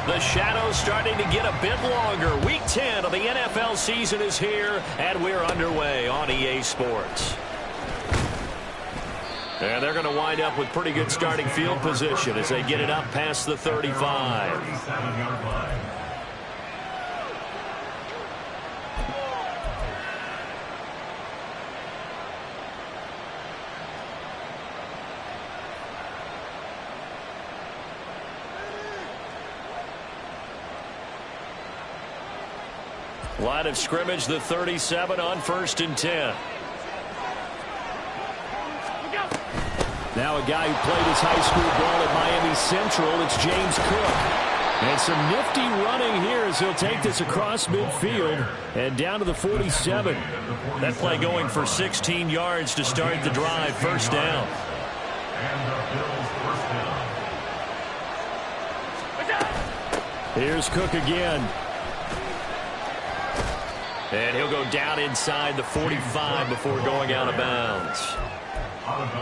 The shadow's starting to get a bit longer. Week 10 of the NFL season is here, and we're underway on EA Sports. And they're going to wind up with pretty good starting field position as they get it up past the 35. Line of scrimmage, the 37 on 1st and 10. Now a guy who played his high school ball at Miami Central, it's James Cook. And some nifty running here as he'll take this across midfield and down to the 47. That play going for 16 yards to start the drive, first down. Here's Cook again. And he'll go down inside the 45 before going out of bounds.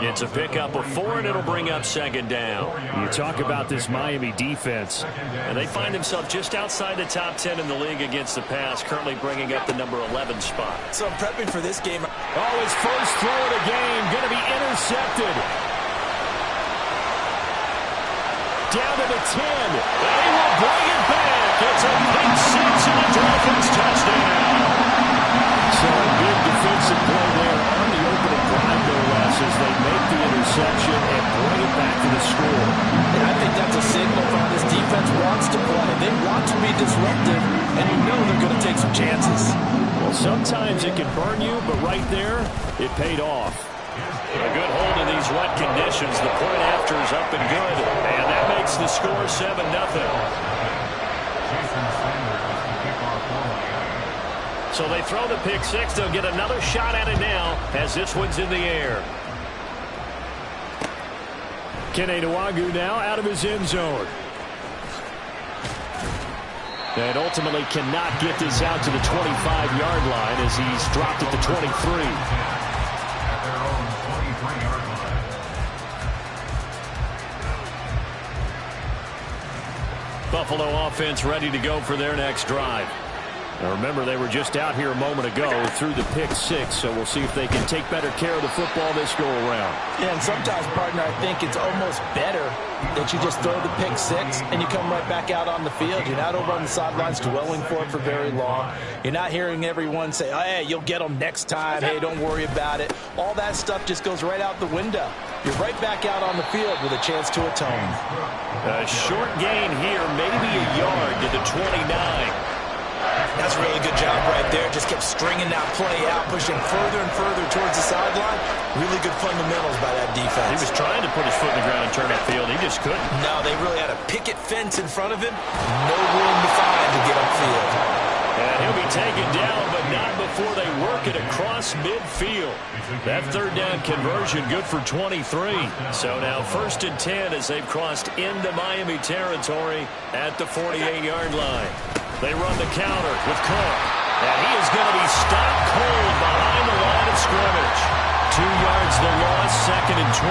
It's a pickup of 4, and it'll bring up 2nd down. You talk about this Miami defense. And they find themselves just outside the top 10 in the league against the pass, currently bringing up the number 11 spot. So I'm prepping for this game. Oh, his first throw of the game going to be intercepted. Down to the 10. They will bring it back. It's a pick 6 and a Dolphins touchdown. So a big defensive play there on the opening drive, no less, as they make the interception and bring it back to the score. And I think that's a signal from this defense wants to play. They want to be disruptive, and you know they're going to take some chances. Well, sometimes it can burn you, but right there, it paid off. A good hold in these wet conditions. The point after is up and good, and that makes the score 7-0. So they throw the pick 6. They'll get another shot at it now as this one's in the air. Kene Nwangwu now out of his end zone. And ultimately cannot get this out to the 25-yard line as he's dropped at the 23. Buffalo offense ready to go for their next drive. Now remember, they were just out here a moment ago through the pick 6, so we'll see if they can take better care of the football this go-around. Yeah, and sometimes, partner, I think it's almost better that you just throw the pick 6 and you come right back out on the field. You're not over on the sidelines dwelling for it for very long. You're not hearing everyone say, oh, hey, you'll get them next time. Hey, don't worry about it. All that stuff just goes right out the window. You're right back out on the field with a chance to atone. A short gain here, maybe a yard to the 29. That's a really good job right there. Just kept stringing that play out, pushing further and further towards the sideline. Really good fundamentals by that defense. He was trying to put his foot in the ground and turn upfield. He just couldn't. No, they really had a picket fence in front of him. No room to find to get upfield. And he'll be taken down, but not before they work it across midfield. That 3rd down conversion good for 23. So now 1st and 10 as they've crossed into Miami territory at the 48-yard line. They run the counter with Cook. And he is going to be stopped cold behind the line of scrimmage. 2 yards the loss, 2nd and 12.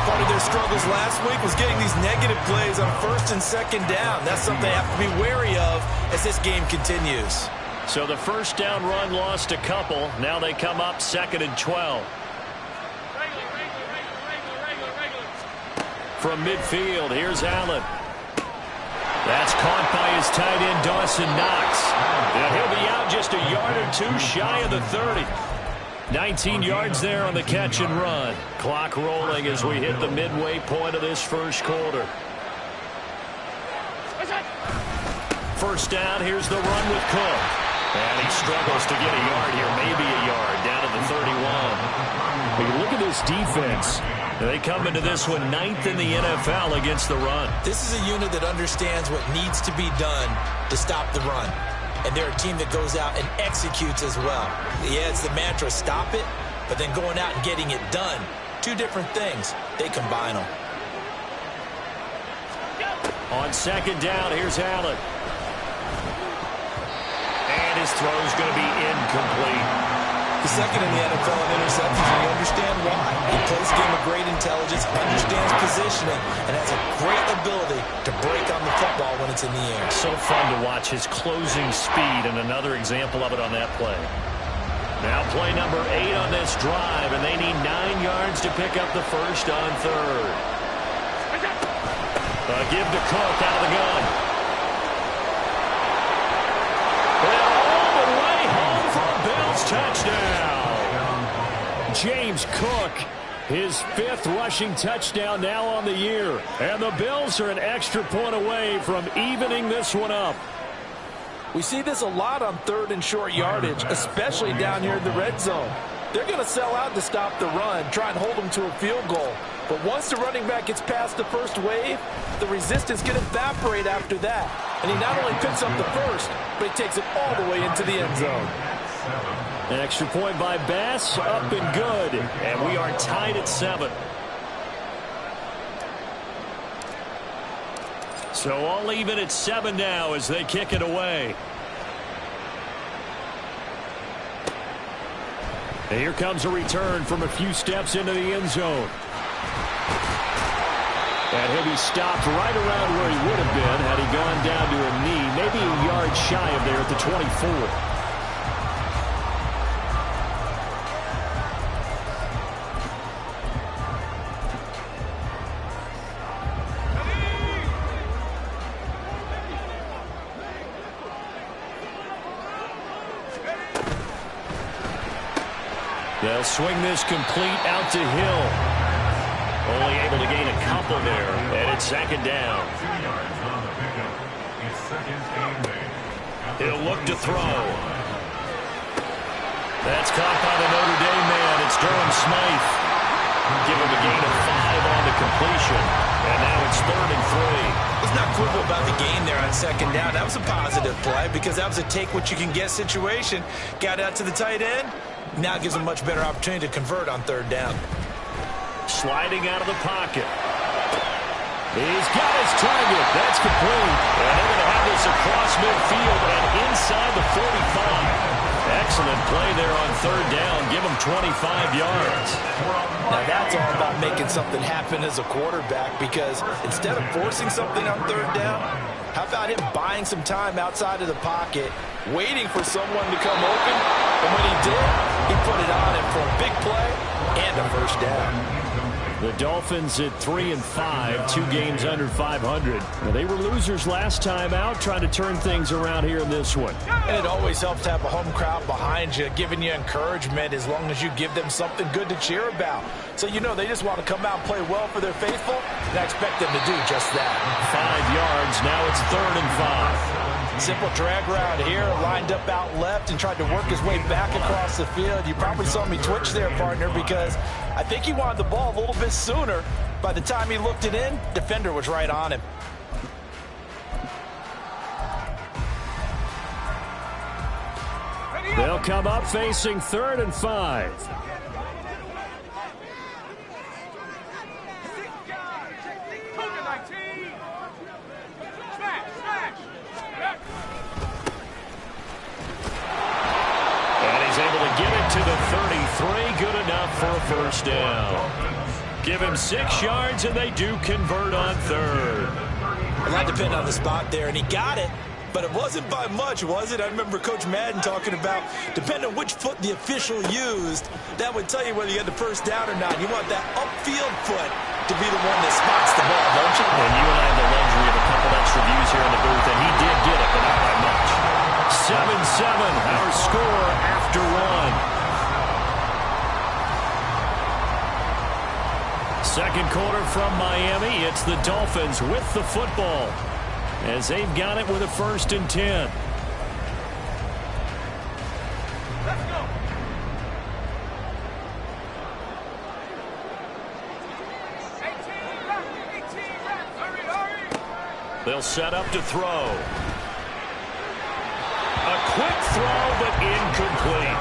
Part of their struggles last week was getting these negative plays on 1st and 2nd down. That's something they have to be wary of as this game continues. So the 1st down run lost a couple. Now they come up 2nd and 12. From midfield, here's Allen. That's caught by his tight end, Dawson Knox. And he'll be out just a yard or 2 shy of the 30. 19 yards there on the catch and run. Clock rolling as we hit the midway point of this first quarter. First down, here's the run with Cook. And he struggles to get a yard here, maybe a yard, down to the 31. When you look at this defense, they come into this one 9th in the NFL against the run. This is a unit that understands what needs to be done to stop the run. And they're a team that goes out and executes as well. Yeah, it's the mantra, stop it, but then going out and getting it done. 2 different things. They combine them. On 2nd down, here's Allen. And his throw is going to be incomplete. The second in the NFL in interceptions, and you understand why. He plays a game of great intelligence, understands positioning, and has a great ability to break on the football when it's in the air. So fun to watch his closing speed, and another example of it on that play. Now play number 8 on this drive, and they need 9 yards to pick up the first on third. A give to Cook out of the gun. And all the way home for a Bills touchdown. James Cook, his 5th rushing touchdown now on the year. And the Bills are an extra point away from evening this one up. We see this a lot on third and short yardage, especially down here in the red zone. They're going to sell out to stop the run, try and hold them to a field goal. But once the running back gets past the first wave, the resistance can evaporate after that. And he not only picks up the first, but he takes it all the way into the end zone. An extra point by Bass, up and good. And we are tied at 7. So all even at 7 now as they kick it away. And here comes a return from a few steps into the end zone. And he'll be stopped right around where he would have been had he gone down to a knee, maybe a yard shy of there at the 24. They'll swing this complete out to Hill. Only able to gain a couple there, and it's second down. He'll look to throw. That's caught by the Notre Dame man. It's Durham Smythe. Give him a gain of 5 on the completion, and now it's 3rd and 3. Let's not quibble about the gain there on second down. That was a positive play because that was a take-what-you-can-get situation. Got out to the tight end. Now it gives him a much better opportunity to convert on third down. Sliding out of the pocket. He's got his target. That's complete. And they're going to have this across midfield and inside the 45. Excellent play there on third down. Give him 25 yards. Now that's all about making something happen as a quarterback, because instead of forcing something on third down, how about him buying some time outside of the pocket, waiting for someone to come open, and when he did, he put it on him for a big play and a first down. The Dolphins at 3-5, 2 games under 500. Now, they were losers last time out, trying to turn things around here in this one. And it always helps to have a home crowd behind you, giving you encouragement as long as you give them something good to cheer about. So you know they just want to come out and play well for their faithful, and I expect them to do just that. 5 yards, now it's 3rd and 5. Simple drag route here, lined up out left and tried to work his way back across the field. You probably saw me twitch there, partner, because I think he wanted the ball a little bit sooner. By the time he looked it in, defender was right on him. They'll come up facing 3rd and 5. To the 33, good enough for a first down. Give him 6 yards, and they do convert on third. A lot depended on the spot there, and he got it, but it wasn't by much, was it? I remember Coach Madden talking about, depending on which foot the official used, that would tell you whether you had the first down or not. You want that upfield foot to be the one that spots the ball, don't you? And you and I have the luxury of a couple extra views here in the booth, and he did get it, but not by much. 7-7, our score after 1. Second quarter from Miami. It's the Dolphins with the football as they've got it with a 1st and 10. Let's go. They'll set up to throw. A quick throw, but incomplete.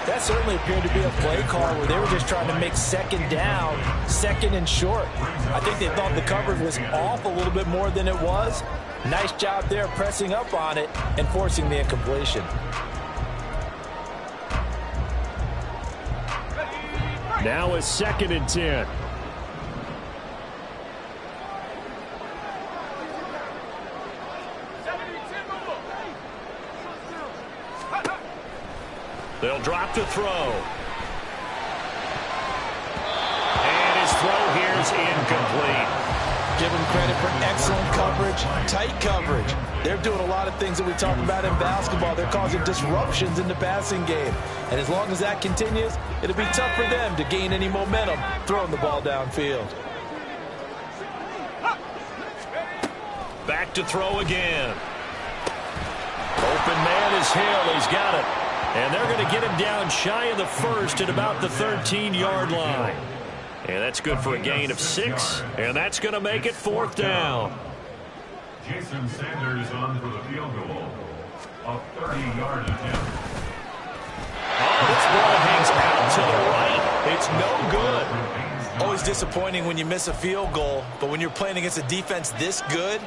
That certainly appeared to be a play call where they were just trying to make second down, 2nd and short. I think they thought the coverage was off a little bit more than it was. Nice job there pressing up on it and forcing the incompletion. Now a 2nd and 10. They'll drop to throw. And his throw here is incomplete. Give them credit for excellent coverage, tight coverage. They're doing a lot of things that we talk about in basketball. They're causing disruptions in the passing game. And as long as that continues, it'll be tough for them to gain any momentum throwing the ball downfield. Back to throw again. Open man is Hill. He's got it. And they're going to get him down shy of the first at about the 13-yard line. And that's good for a gain of 6. And that's going to make it 4th down. Jason Sanders on for the field goal. A 30-yard attempt. Oh, this ball hangs out to the right. It's no good. Always disappointing when you miss a field goal. But when you're playing against a defense this good,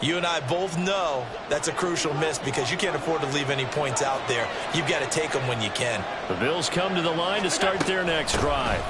you and I both know that's a crucial miss because you can't afford to leave any points out there. You've got to take them when you can. The Bills come to the line to start their next drive.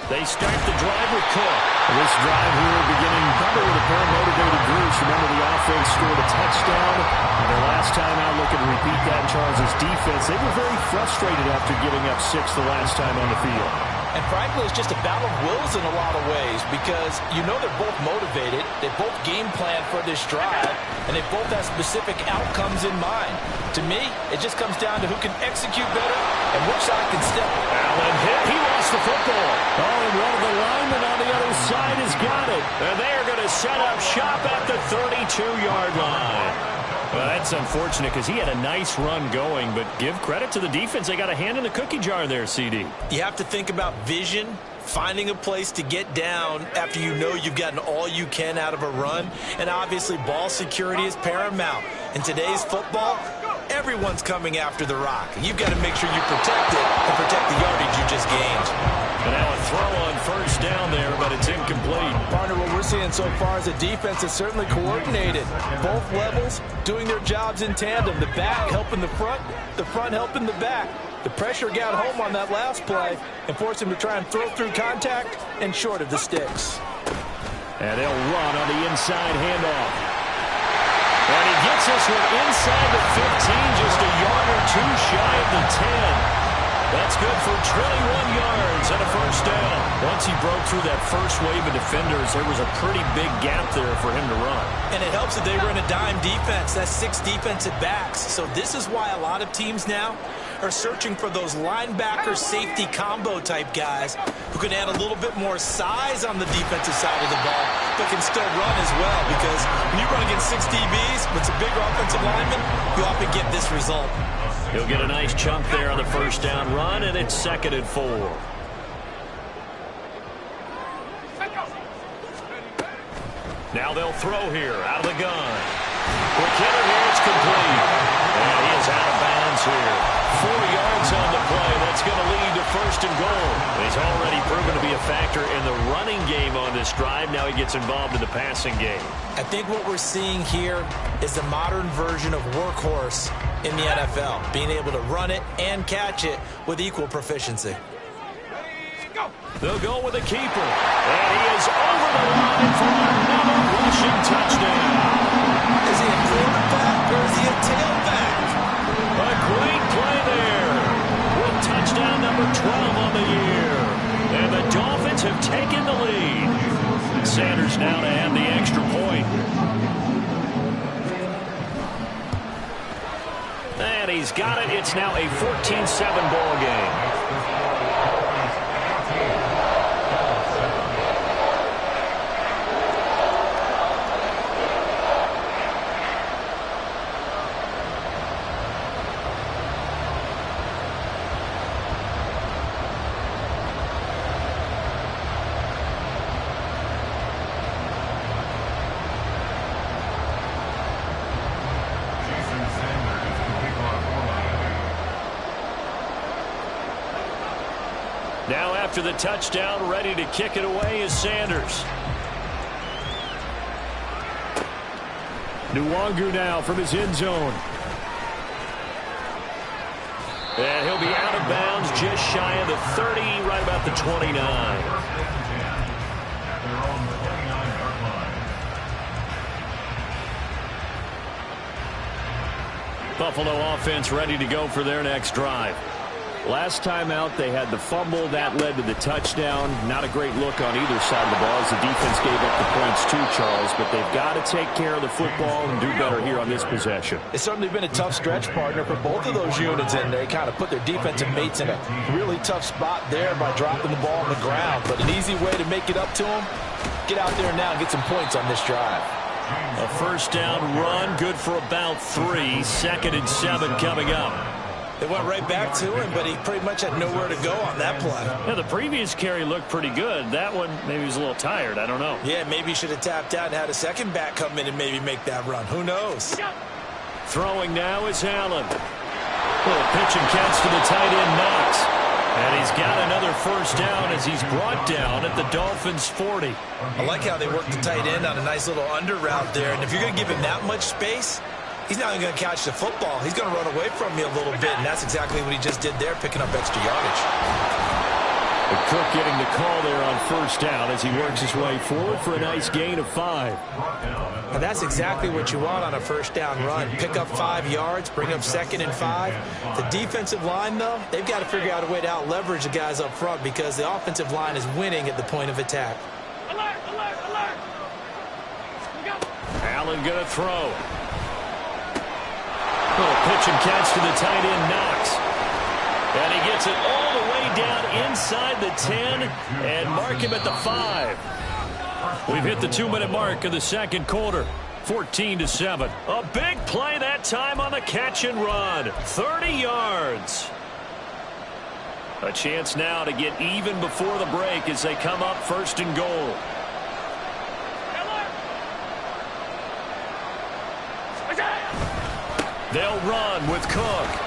They start the drive with Cook. This drive here beginning probably with a pair of motivated groups. Remember, the offense scored a touchdown. And their last time out, looking to repeat that in Charles' defense. They were very frustrated after giving up 6 the last time on the field. And frankly, it's just a battle of wills in a lot of ways because you know they're both motivated. They both game plan for this drive, and they both have specific outcomes in mind. To me, it just comes down to who can execute better and which side can step. Allen hit. He lost the football. Oh, and one of the linemen on the other side has got it. And they are going to set up shop at the 32-yard line. Well, that's unfortunate because he had a nice run going, but give credit to the defense. They got a hand in the cookie jar there, CD. You have to think about vision, finding a place to get down after you know you've gotten all you can out of a run, and obviously ball security is paramount. In today's football, everyone's coming after the rock. You've got to make sure you protect it and protect the yardage you just gained. And now a throw on first down there, but it's incomplete. Partner, what we're seeing so far is a defense that's certainly coordinated. Both levels doing their jobs in tandem. The back helping the front helping the back. The pressure got home on that last play and forced him to try and throw through contact and short of the sticks. And they'll run on the inside handoff. And he gets this one inside the 15, just a yard or two shy of the 10. That's good for 21 yards and a first down. Once he broke through that first wave of defenders, there was a pretty big gap there for him to run. And it helps that they were in a dime defense. That's 6 defensive backs. So this is why a lot of teams now are searching for those linebacker safety combo type guys who can add a little bit more size on the defensive side of the ball, but can still run as well. Because when you run against 6 DBs with some bigger offensive linemen, you often get this result. He'll get a nice chunk there on the first down run, and it's 2nd and 4. Now they'll throw here out of the gun. Quick hitter here, it's complete. And he is out of bounds here. 4 yards on the play. That's going to lead to 1st and goal. He's already proven to be a factor in the running game on this drive. Now he gets involved in the passing game. I think what we're seeing here is the modern version of workhorse in the NFL, being able to run it and catch it with equal proficiency. They'll go with a keeper. And he is over the line for another rushing touchdown. Is he a quarterback or is he a tailback? A great play there with touchdown number 12 on the year. And the Dolphins have taken the lead. Sanders now to add the extra point. And he's got it. It's now a 14-7 ball game. Now after the touchdown, ready to kick it away is Sanders. Nwangu now from his end zone. And he'll be out of bounds just shy of the 30, right about the 29. Buffalo offense ready to go for their next drive. Last time out, they had the fumble. That led to the touchdown. Not a great look on either side of the ball as the defense gave up the points too, Charles. But they've got to take care of the football and do better here on this possession. It's certainly been a tough stretch, partner, for both of those units, and they kind of put their defensive mates in a really tough spot there by dropping the ball on the ground. But an easy way to make it up to them, get out there now and get some points on this drive. A first down run, good for about 3. 2nd and 7 coming up. They went right back to him, but he pretty much had nowhere to go on that play. Yeah, the previous carry looked pretty good. That one, maybe he was a little tired. I don't know. Yeah, maybe he should have tapped out and had a second back come in and maybe make that run. Who knows? Throwing now is Allen. Little pitch and catch to the tight end, Knox. And he's got another first down as he's brought down at the Dolphins' 40. I like how they worked the tight end on a nice little under route there. And if you're going to give him that much space, he's not even going to catch the football. He's going to run away from me a little bit, and that's exactly what he just did there, picking up extra yardage. And Cook getting the call there on first down as he works his way forward for a nice gain of 5. And that's exactly what you want on a first down run. Pick up 5 yards, bring up 2nd and 5. The defensive line, though, they've got to figure out a way to out-leverage the guys up front because the offensive line is winning at the point of attack. Alert, alert, alert. Allen going to throw. Little pitch and catch to the tight end, Knox. And he gets it all the way down inside the 10 and mark him at the 5. We've hit the 2-minute mark of the second quarter. 14-7. A big play that time on the catch and run. 30 yards. A chance now to get even before the break as they come up 1st and goal. They'll run with Cook.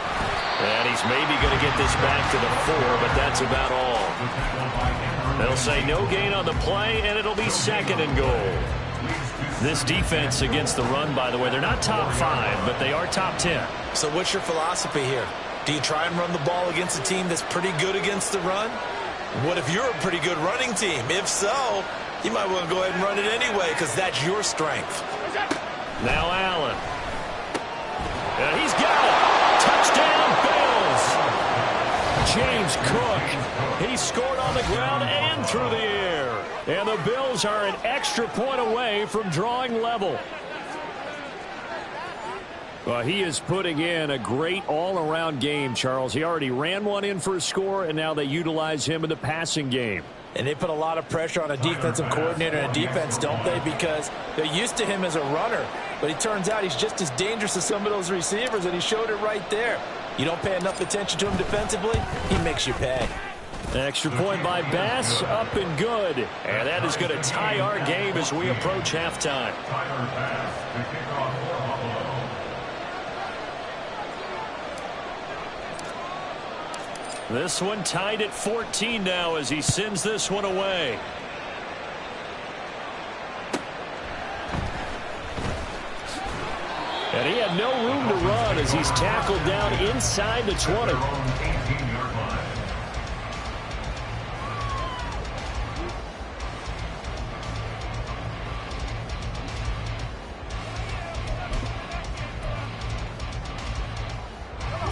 And he's maybe going to get this back to the 4, but that's about all. They'll say no gain on the play, and it'll be 2nd and goal. This defense against the run, by the way, they're not top 5, but they are top 10. So what's your philosophy here? Do you try and run the ball against a team that's pretty good against the run? What if you're a pretty good running team? If so, you might want to go ahead and run it anyway because that's your strength. Now Allen. And he's got it. Touchdown, Bills. James Cook. He scored on the ground and through the air. And the Bills are an extra point away from drawing level. Well, he is putting in a great all-around game, Charles. He already ran one in for a score, and now they utilize him in the passing game. And they put a lot of pressure on a defensive coordinator and a defense, don't they? Because they're used to him as a runner. But it turns out he's just as dangerous as some of those receivers, and he showed it right there. You don't pay enough attention to him defensively, he makes you pay. Extra point by Bass, up and good. And that is going to tie our game as we approach halftime. This one tied at 14 now as he sends this one away. And he had no room to run as he's tackled down inside the 20.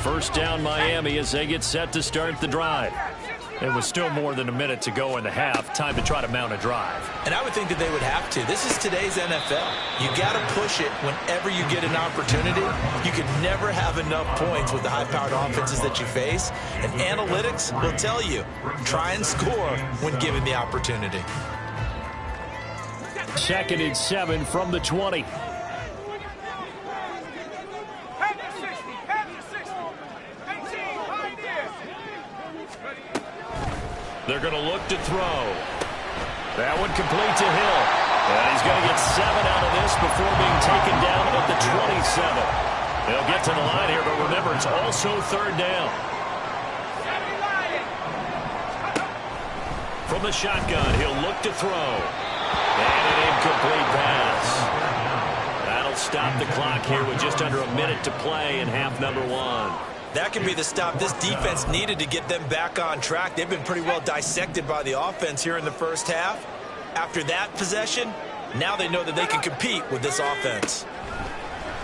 First down Miami as they get set to start the drive. It was still more than a minute to go in the half. Time to try to mount a drive. And I would think that they would have to. This is today's NFL. You got to push it whenever you get an opportunity. You can never have enough points with the high-powered offenses that you face. And analytics will tell you, try and score when given the opportunity. 2nd and 7 from the 20. They're going to look to throw. That one complete to Hill. And he's going to get 7 out of this before being taken down at the 27. They'll get to the line here, but remember, it's also 3rd down. From the shotgun, he'll look to throw. And an incomplete pass. That'll stop the clock here with just under a minute to play in half number 1. That could be the stop this defense needed to get them back on track. They've been pretty well dissected by the offense here in the first half. After that possession, now they know that they can compete with this offense.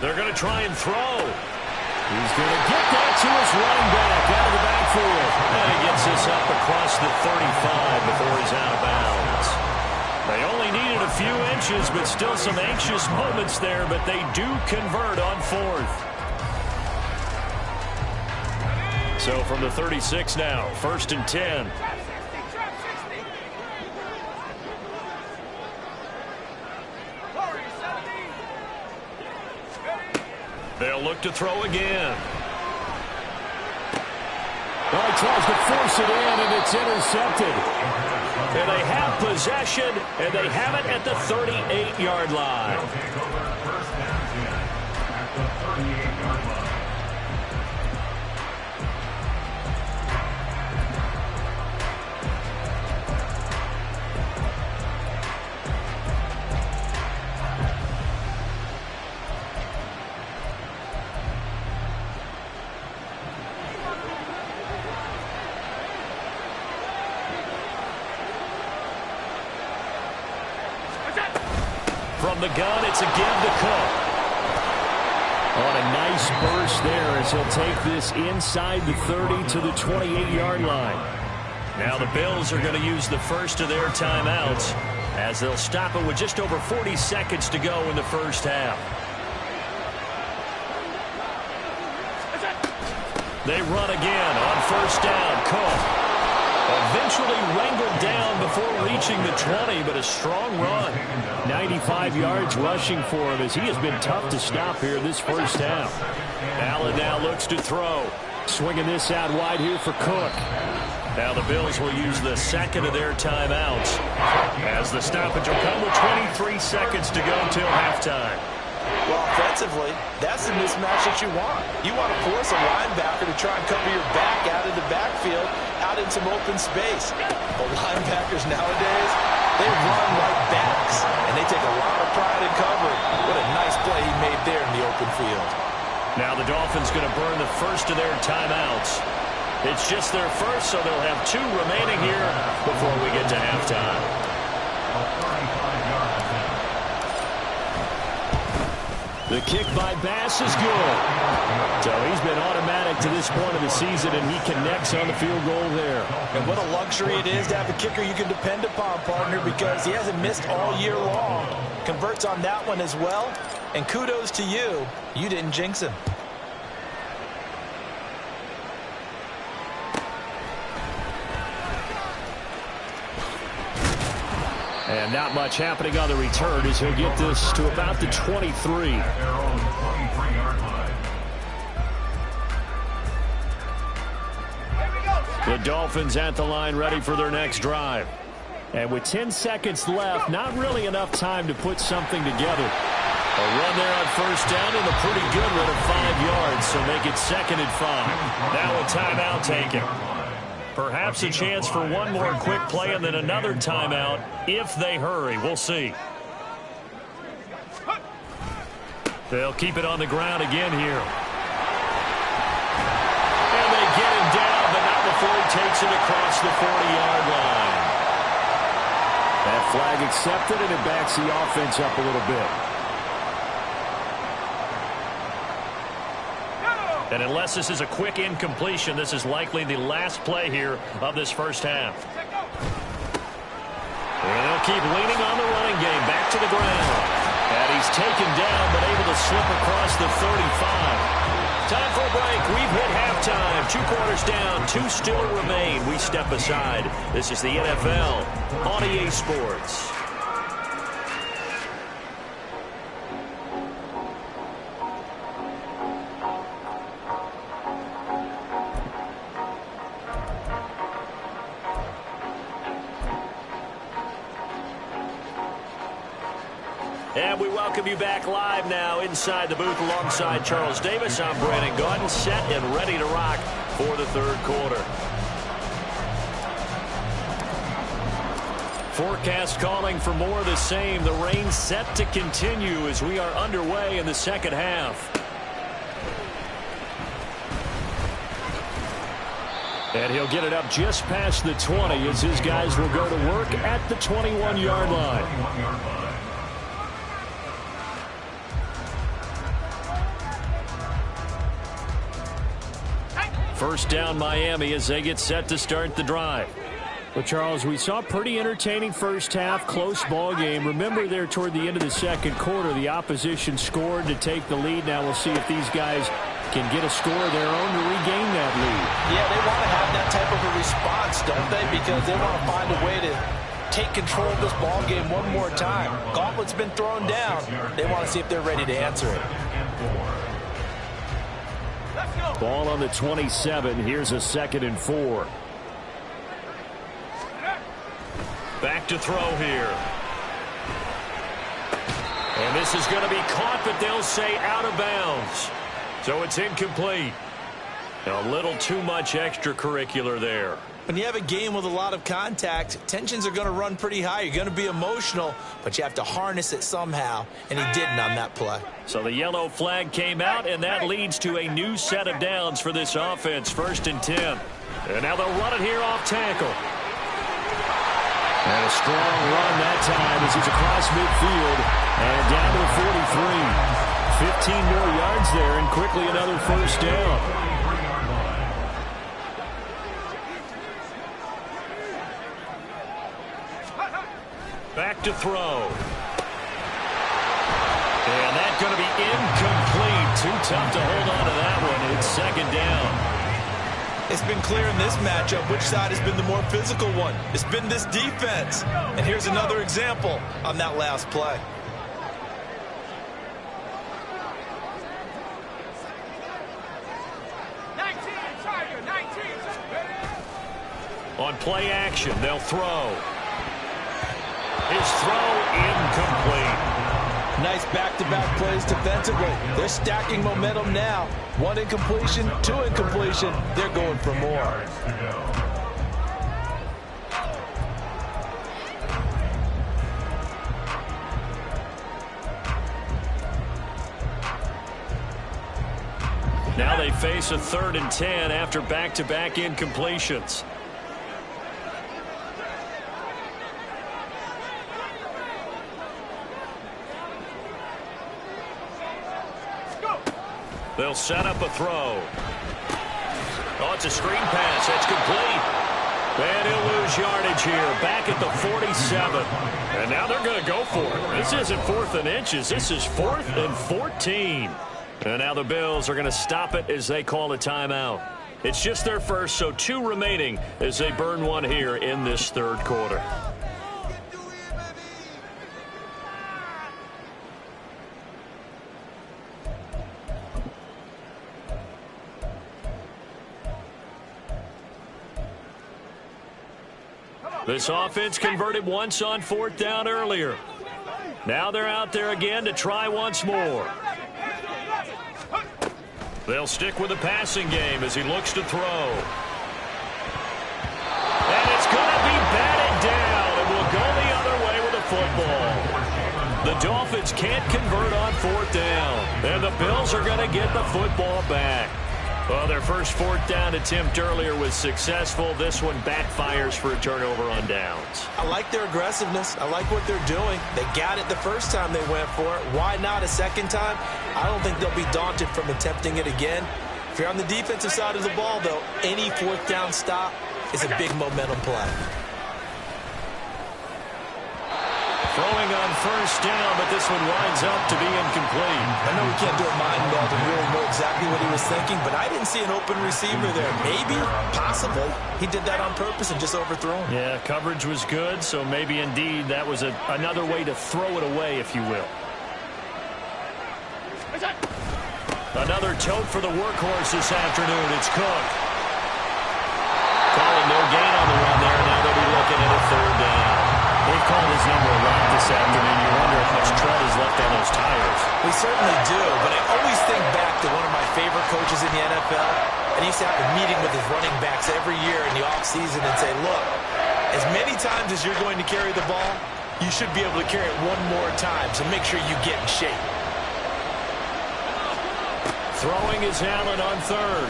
They're going to try and throw. He's going to get that to his running back out of the backfield. And he gets this up across the 35 before he's out of bounds. They only needed a few inches, but still some anxious moments there, but they do convert on fourth. So from the 36 now, 1st and 10. They'll look to throw again. Well, he tries to force it in, and it's intercepted. And they have possession, and they have it at the 38-yard line. They'll take over 1st and 10 at the 38-yard line. From the gun, it's a give to Cook. On a nice burst there as he'll take this inside the 30 to the 28-yard line. Now the Bills are going to use the first of their timeouts as they'll stop it with just over 40 seconds to go in the first half. They run again on 1st down. Cook eventually wrangled down before reaching the 20, but a strong run. 95 yards rushing for him as he has been tough to stop here this first half. Allen now looks to throw. Swinging this out wide here for Cook. Now the Bills will use the second of their timeouts as the stoppage will come with 23 seconds to go till halftime. Well, offensively, that's the mismatch that you want. You want to force a linebacker to try and cover your back out of the backfield, out in some open space. But linebackers nowadays, they run like backs, and they take a lot of pride in covering. What a nice play he made there in the open field. Now the Dolphins going to burn the first of their timeouts. It's just their first, so they'll have 2 remaining here before we get to halftime. The kick by Bass is good. So he's been automatic to this point of the season, and he connects on the field goal there. And what a luxury it is to have a kicker you can depend upon, partner, because he hasn't missed all year long. Converts on that one as well. And kudos to you. You didn't jinx him. And not much happening on the return as he'll get this to about the 23. Their own 23-yard line. The Dolphins at the line ready for their next drive. And with 10 seconds left, not really enough time to put something together. A run there on 1st down and a pretty good run of 5 yards, so make it 2nd and 5. Now a timeout taken. Perhaps a chance for one more quick play and then another timeout if they hurry. We'll see. They'll keep it on the ground again here. And they get him down, but not before he takes it across the 40-yard line. That flag accepted, and it backs the offense up a little bit. And unless this is a quick incompletion, this is likely the last play here of this first half. And they'll keep leaning on the running game. Back to the ground. And he's taken down, but able to slip across the 35. Time for a break. We've hit halftime. 2 quarters down. 2 still remain. We step aside. This is the NFL on EA Sports. And we welcome you back live now inside the booth alongside Charles Davis. I'm Brandon Gaudin, set and ready to rock for the third quarter. Forecast calling for more of the same. The rain set to continue as we are underway in the second half. And he'll get it up just past the 20 as his guys will go to work at the 21-yard line. First down Miami as they get set to start the drive. Well, Charles, we saw a pretty entertaining first half, close ball game. Remember there toward the end of the second quarter, the opposition scored to take the lead. Now we'll see if these guys can get a score of their own to regain that lead. Yeah, they want to have that type of a response, don't they? Because they want to find a way to take control of this ball game one more time. Gauntlet's been thrown down. They want to see if they're ready to answer it. Ball on the 27. Here's a 2nd and 4. Back to throw here. And this is going to be caught, but they'll say out of bounds. So it's incomplete. A little too much extracurricular there. When you have a game with a lot of contact, tensions are going to run pretty high. You're going to be emotional, but you have to harness it somehow, and he didn't on that play. So the yellow flag came out, and that leads to a new set of downs for this offense. 1st and 10. And now they'll run it here off tackle. And a strong run that time as he's across midfield and down to the 43. 15 more yards there and quickly another first down. Back to throw. And that's going to be incomplete. Too tough to hold on to that one. It's 2nd down. It's been clear in this matchup which side has been the more physical one. It's been this defense. And here's another example on that last play. On play action, they'll throw. His throw incomplete. Nice back-to-back plays defensively. They're stacking momentum now. 1 incompletion, 2 incompletion. They're going for more. Now they face a 3rd and 10 after back-to-back incompletions. They'll set up a throw. Oh, it's a screen pass. That's complete. And he'll lose yardage here. Back at the 47. And now they're going to go for it. This isn't 4th and inches. This is 4th and 14. And now the Bills are going to stop it as they call a timeout. It's just their first, so 2 remaining as they burn one here in this 3rd quarter. This offense converted once on 4th down earlier. Now they're out there again to try once more. They'll stick with the passing game as he looks to throw. And it's going to be batted down and will go the other way with the football. The Dolphins can't convert on 4th down. And the Bills are going to get the football back. Well, their first 4th down attempt earlier was successful. This one backfires for a turnover on downs. I like their aggressiveness. I like what they're doing. They got it the first time they went for it. Why not a second time? I don't think they'll be daunted from attempting it again. If you're on the defensive side of the ball, though, any 4th down stop is a big momentum play. Throwing on 1st down, but this one winds up to be incomplete. I know we can't do a mind meld and really know exactly what he was thinking, but I didn't see an open receiver there. Maybe, possibly, he did that on purpose and just overthrew him. Yeah, coverage was good, so maybe indeed that was another way to throw it away, if you will. Another tote for the workhorse this afternoon. It's Cook. Calling no gain on the run there. Now they'll be looking at a 3rd down. They've called his number a lot this afternoon. You wonder how much tread is left on those tires. We certainly do, but I always think back to one of my favorite coaches in the NFL, and he used to have a meeting with his running backs every year in the offseason and say, look, as many times as you're going to carry the ball, you should be able to carry it one more time, so make sure you get in shape. Throwing is Allen on 3rd.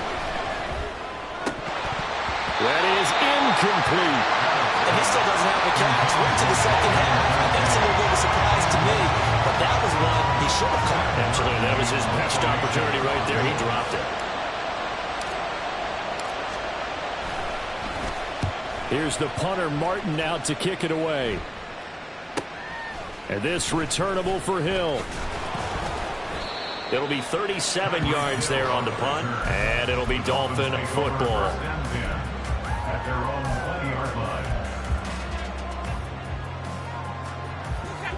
That is incomplete. And he still doesn't have the catch. Went to the second half. I think it's a little bit of a surprise to me, but that was one he should have caught. Absolutely. That was his best opportunity right there. He dropped it. Here's the punter, Martin, out to kick it away. And this returnable for Hill. It'll be 37 yards there on the punt, and it'll be Dolphin football. At their own 20-yard line.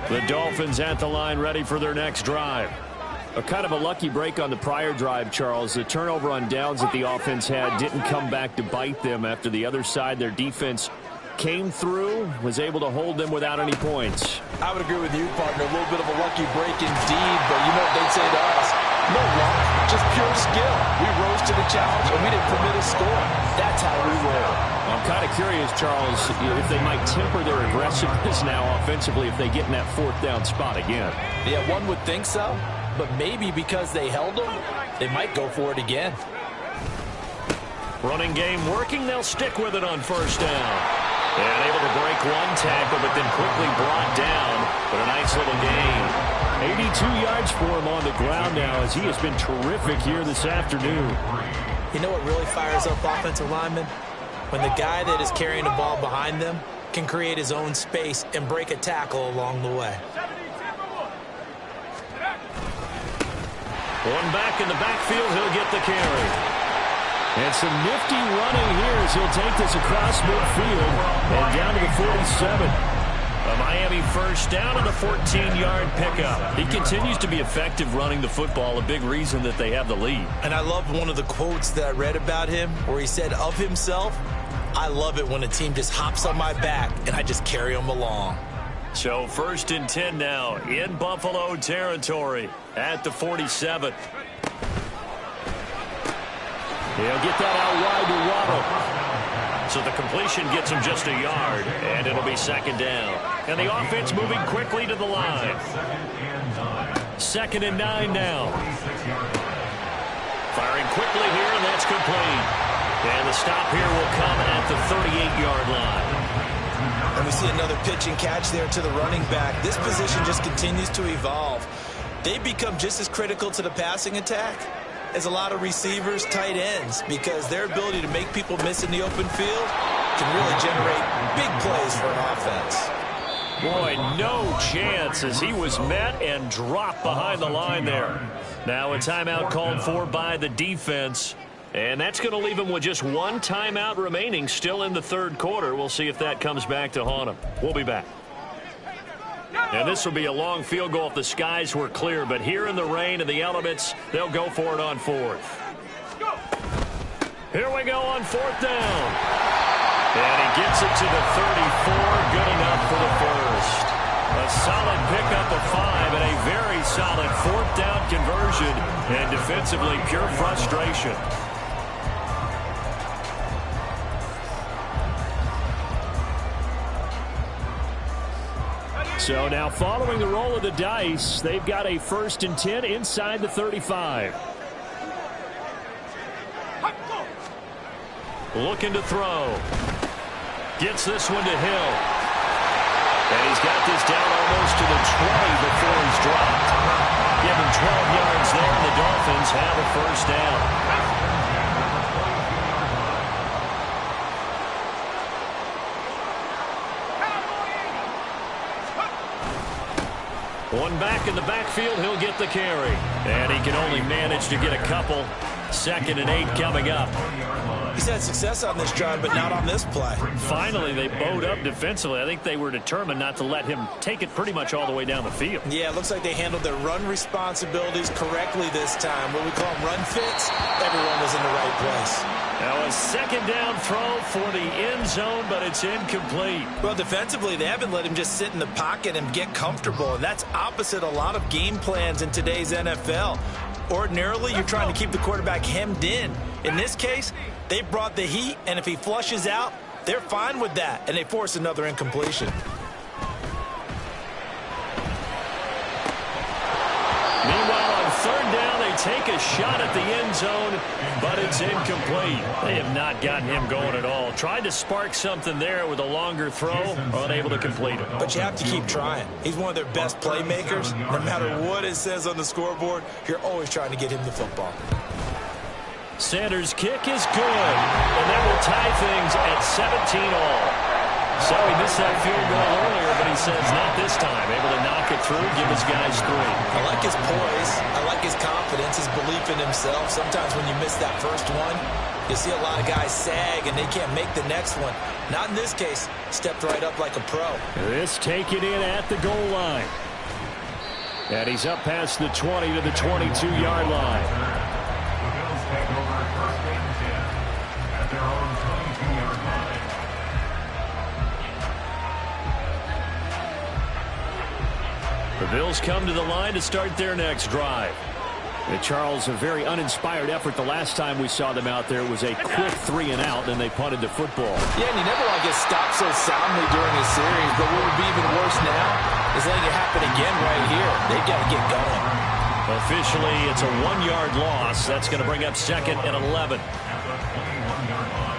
The Dolphins at the line, ready for their next drive. A kind of a lucky break on the prior drive, Charles. The turnover on downs that the offense had didn't come back to bite them after the other side. Their defense came through, was able to hold them without any points. I would agree with you, partner. A little bit of a lucky break indeed, but you know what they'd say to us? No luck, just pure skill. We rose to the challenge, and we didn't permit a score. That's how we roll. I'm kind of curious, Charles, if they might temper their aggressiveness now offensively if they get in that fourth down spot again. Yeah, one would think so, but maybe because they held them, they might go for it again. Running game working. They'll stick with it on first down. And able to break one tackle, but then quickly brought down. But a nice little gain. 82 yards for him on the ground now as he has been terrific here this afternoon. You know what really fires up offensive linemen? When the guy that is carrying the ball behind them can create his own space and break a tackle along the way. One back in the backfield, he'll get the carry. And some nifty running here as he'll take this across midfield and down to the 47. A Miami first down on a 14-yard pickup. He continues to be effective running the football, a big reason that they have the lead. And I love one of the quotes that I read about him where he said of himself, I love it when a team just hops on my back and I just carry them along. So 1st and 10 now in Buffalo territory at the 47. He'll get that out wide to Waddle. So the completion gets him just a yard, and it'll be 2nd down. And the offense moving quickly to the line. 2nd and 9 now. Firing quickly here, and that's complete. And the stop here will come at the 38-yard line. And we see another pitch and catch there to the running back. This position just continues to evolve. They become just as critical to the passing attack as a lot of receivers, tight ends, because their ability to make people miss in the open field can really generate big plays for an offense. Boy, no chance as he was met and dropped behind the line there. Now a timeout called for by the defense, and that's going to leave him with just one timeout remaining still in the 3rd quarter. We'll see if that comes back to haunt him. We'll be back. And this will be a long field goal if the skies were clear. But here in the rain and the elements, they'll go for it on 4th. Here we go on 4th down. And he gets it to the 34. Good enough for the first. A solid pickup of 5 and a very solid 4th down conversion. And defensively, pure frustration. So now following the roll of the dice, they've got a 1st and 10 inside the 35. Looking to throw. Gets this one to Hill. And he's got this down almost to the 20 before he's dropped. Give him 12 yards there, and the Dolphins have a 1st down. One back in the backfield, he'll get the carry. And he can only manage to get a couple. 2nd and 8 coming up. He's had success on this drive, but not on this play. Finally, they bowed up defensively. I think they were determined not to let him take it pretty much all the way down the field. Yeah, it looks like they handled their run responsibilities correctly this time. What we call them run fits, everyone was in the right place. Now a 2nd down throw for the end zone, but it's incomplete. Well, defensively, they haven't let him just sit in the pocket and get comfortable, and that's opposite a lot of game plans in today's NFL. Ordinarily, you're trying to keep the quarterback hemmed in. In this case, they brought the heat, and if he flushes out, they're fine with that, and they force another incompletion. Meanwhile, on 3rd down, they take a shot at the end zone, but it's incomplete. They have not gotten him going at all. Tried to spark something there with a longer throw, unable to complete it. But you have to keep trying. He's one of their best playmakers. No matter what it says on the scoreboard, you're always trying to get him the football. Sanders' kick is good, and that will tie things at 17-all. So he missed that field goal earlier, but he says not this time. Able to knock it through, give his guys 3. I like his poise. I like his confidence, his belief in himself. Sometimes when you miss that first one, you see a lot of guys sag, and they can't make the next one. Not in this case. Stepped right up like a pro. This taken in at the goal line. And he's up past the 20 to the 22-yard line. The Bills take over first and 10 at their own 22-yard line. The Bills come to the line to start their next drive. And Charles, a very uninspired effort the last time we saw them out there. It was a quick 3 and out, and they punted the football. Yeah, and you never want to get stopped so soundly during a series, but what would be even worse now is letting it happen again right here. They've got to get going. Officially, it's a 1-yard loss. That's going to bring up 2nd and 11. At the 21-yard line.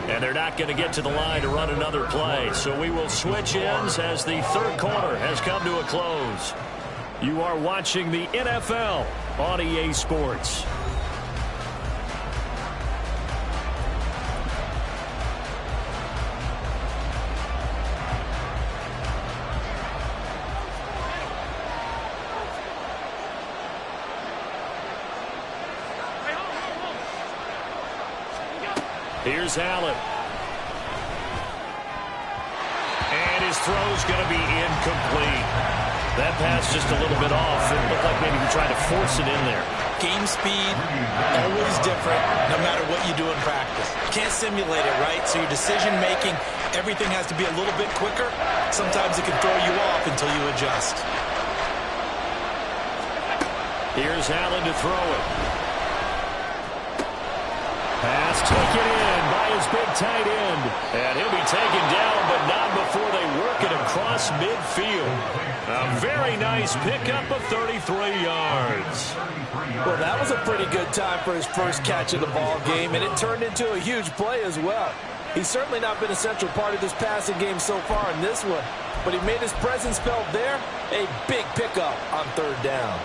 And they're not going to get to the line to run another play. So we will switch ends as the third quarter has come to a close. You are watching the NFL on EA Sports. Here's Allen. And his throw's going to be incomplete. That pass just a little bit off. It looked like maybe he tried to force it in there. Game speed, always different, no matter what you do in practice. Can't simulate it, right? So your decision-making, everything has to be a little bit quicker. Sometimes it can throw you off until you adjust. Here's Allen to throw it. Pass taken in by his big tight end. And he'll be taken down, but not before they work it across midfield. A very nice pickup of 33 yards. Well, that was a pretty good time for his first catch of the ball game, and it turned into a huge play as well. He's certainly not been a central part of this passing game so far in this one, but he made his presence felt there. A big pickup on 3rd down.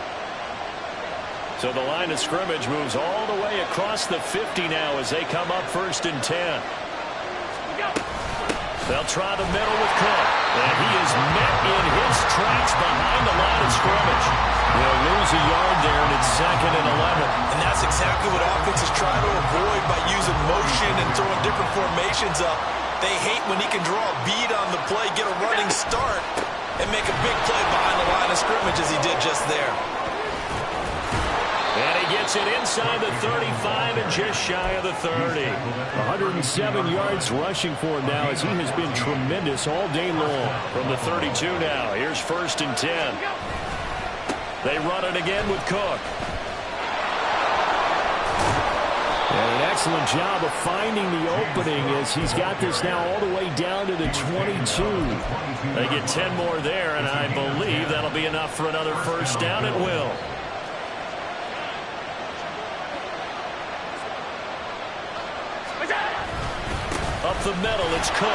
So the line of scrimmage moves all the way across the 50 now as they come up 1st and 10. They'll try the middle with Cook. And he is met in his tracks behind the line of scrimmage. They'll lose a yard there, and it's 2nd and 11. And that's exactly what offenses try to avoid by using motion and throwing different formations up. They hate when he can draw a bead on the play, get a running start, and make a big play behind the line of scrimmage as he did just there. And he gets it inside the 35 and just shy of the 30. 107 yards rushing for him now as he has been tremendous all day long. From the 32 now, here's 1st and 10. They run it again with Cook. And an excellent job of finding the opening as he's got this now all the way down to the 22. They get 10 more there, and I believe that'll be enough for another 1st down. It will. Up the middle, it's Cook.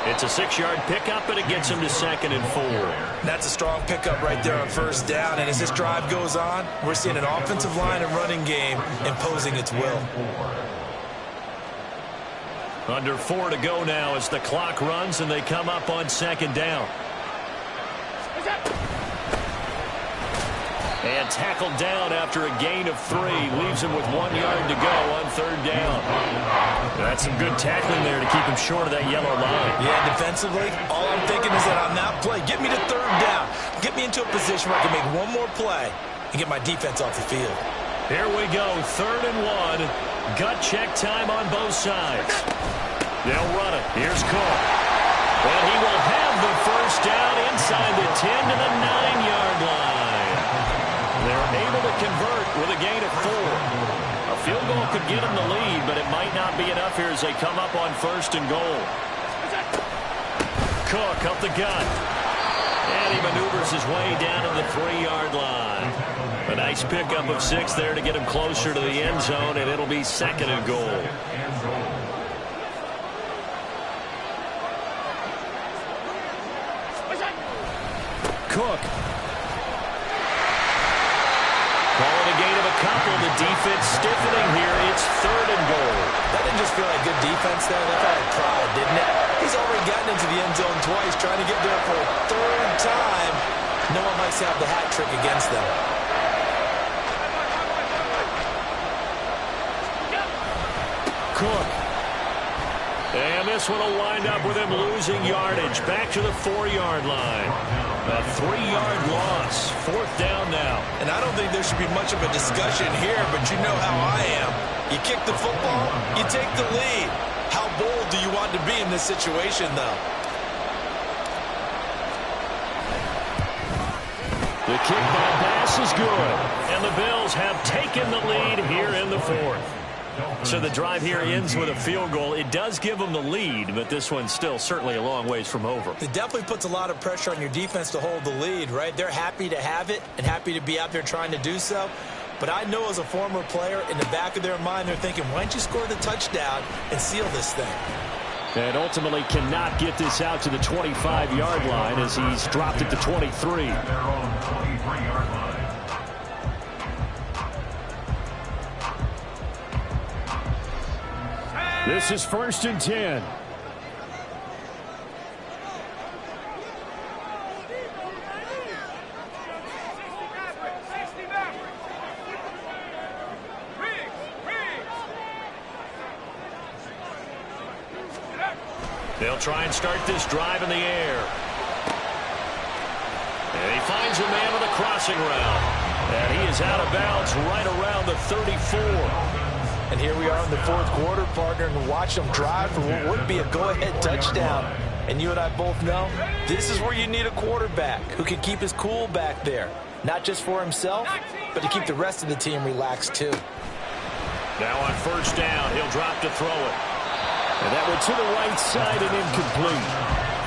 It's a 6-yard pickup, and it gets him to 2nd and 4. That's a strong pickup right there on 1st down, and as this drive goes on, we're seeing an offensive line and running game imposing its will. Under 4 to go now as the clock runs, and they come up on 2nd down. And tackled down after a gain of 3. Leaves him with 1 yard to go on 3rd down. That's some good tackling there to keep him short of that yellow line. Yeah, defensively, all I'm thinking is that on that play, get me to 3rd down. Get me into a position where I can make one more play and get my defense off the field. Here we go, 3rd and 1. Gut check time on both sides. They'll run it. Here's Cook. And he will have the 1st down inside the 10 to the 9-yard line. They're able to convert with a gain of 4. A field goal could get them the lead, but it might not be enough here as they come up on 1st and goal. Cook up the gut. And he maneuvers his way down to the 3-yard line. A nice pickup of 6 there to get him closer to the end zone, and it'll be 2nd and goal. Cook. Calling a gain of a couple. The defense stiffening here. It's 3rd and goal. That didn't just feel like good defense there. That felt like pride, didn't it? He's already gotten into the end zone twice, trying to get there for a 3rd time. No one likes to have the hat trick against them. Cook. And this one will wind up with him losing yardage. Back to the 4-yard line. A 3-yard loss. 4th down now. And I don't think there should be much of a discussion here, but you know how I am. You kick the football, you take the lead. How bold do you want to be in this situation, though? The kick by Bass is good. And the Bills have taken the lead here in the 4th. So the drive here ends with a field goal. It does give them the lead, but this one's still certainly a long ways from over. It definitely puts a lot of pressure on your defense to hold the lead, right? They're happy to have it and happy to be out there trying to do so. But I know as a former player, in the back of their mind, they're thinking, why don't you score the touchdown and seal this thing? And ultimately cannot get this out to the 25-yard line as he's dropped it to 23. At their own 23-yard line. This is 1st and 10. They'll try and start this drive in the air. And he finds a man with a crossing route. And he is out of bounds right around the 34. And here we are in the 4th quarter, partner, and watch them drive for what would be a go-ahead touchdown. And you and I both know this is where you need a quarterback who can keep his cool back there. Not just for himself, but to keep the rest of the team relaxed too. Now on 1st down, he'll drop to throw it. And that went to the right side and incomplete.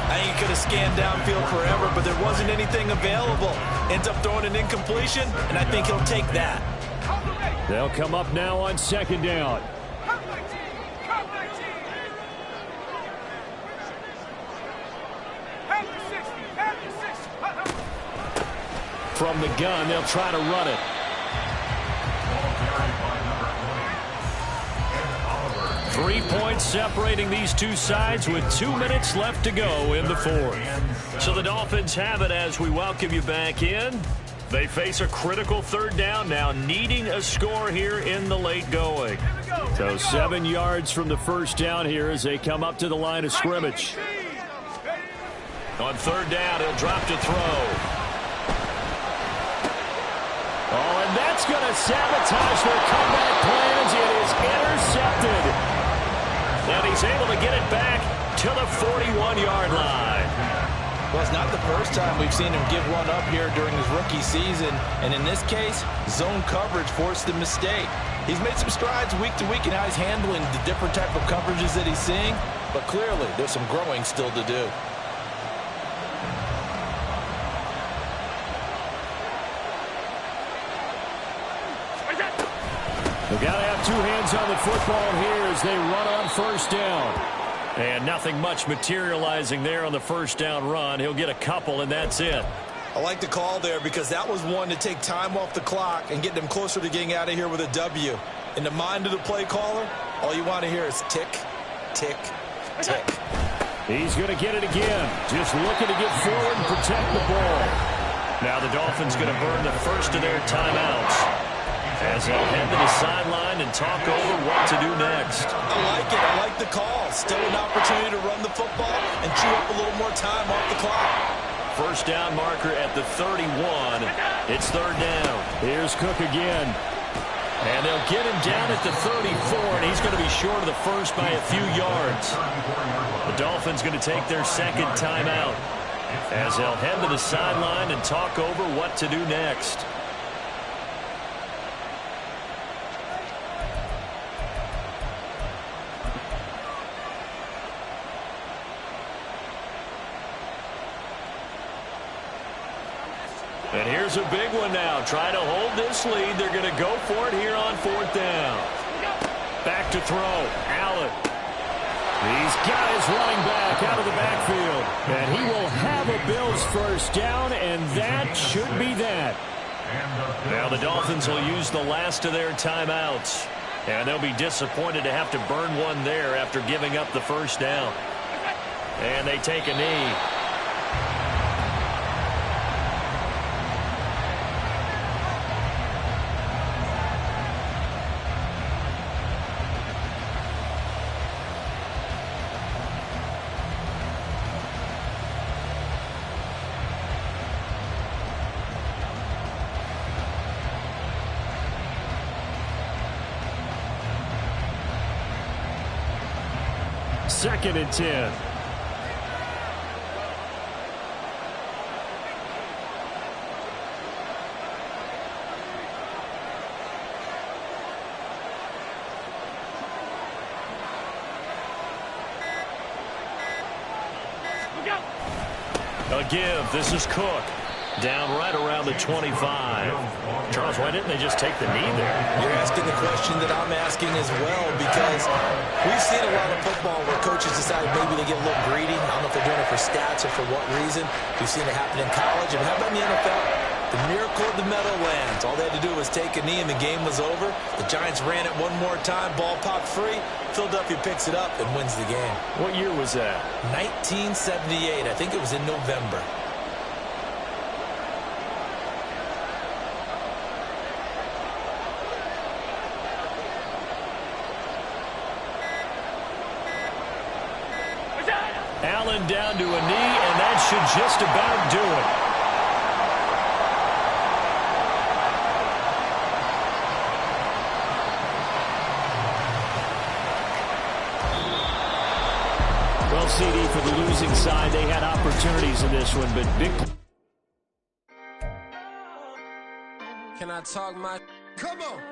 I think he could have scanned downfield forever, but there wasn't anything available. Ends up throwing an incompletion, and I think he'll take that. They'll come up now on 2nd down. From the gun, they'll try to run it. 3 points separating these two sides with 2 minutes left to go in the 4th. So the Dolphins have it as we welcome you back in. They face a critical 3rd down now, needing a score here in the late going. So 7 yards from the 1st down here as they come up to the line of scrimmage. On 3rd down, he'll drop to throw. Oh, and that's going to sabotage their comeback plans. It is intercepted. And he's able to get it back to the 41-yard line. Well, it's not the first time we've seen him give one up here during his rookie season. And in this case, zone coverage forced the mistake. He's made some strides week to week in how he's handling the different type of coverages that he's seeing. But clearly, there's some growing still to do. They've got to have 2 hands on the football here as they run on 1st down. And nothing much materializing there on the 1st down run. He'll get a couple, and that's it. I like the call there because that was one to take time off the clock and get them closer to getting out of here with a W. In the mind of the play caller, all you want to hear is tick, tick, tick. He's going to get it again. Just looking to get forward and protect the ball. Now the Dolphins going to burn the first of their timeouts as they'll head to the sideline and talk over what to do next. I like it. I like the call. Still an opportunity to run the football and chew up a little more time off the clock. 1st down marker at the 31. It's 3rd down. Here's Cook again. And they'll get him down at the 34, and he's going to be short of the first by a few yards. The Dolphins going to take their 2nd timeout as they'll head to the sideline and talk over what to do next. And here's a big one now. Trying to hold this lead. They're going to go for it here on 4th down. Back to throw. Allen. He's got his running back out of the backfield. And he will have a Bills first down, and that should be that. Now the Dolphins will use the last of their timeouts. And they'll be disappointed to have to burn one there after giving up the first down. And they take a knee. Second and 10. A give. This is Cook. Down right around the 25. Charles, why didn't they just take the knee there? You're asking the question that I'm asking as well, because we've seen a lot of football where coaches decide maybe to get a little greedy. I don't know if they're doing it for stats or for what reason. We've seen it happen in college. And how about in the NFL? The miracle of the Meadowlands. All they had to do was take a knee and the game was over. The Giants ran it one more time. Ball popped free. Philadelphia picks it up and wins the game. What year was that? 1978. I think it was in November. Allen down to a knee, and that should just about do it. Well, CD, for the losing side, they had opportunities in this one, but big. Can I talk my... Come on.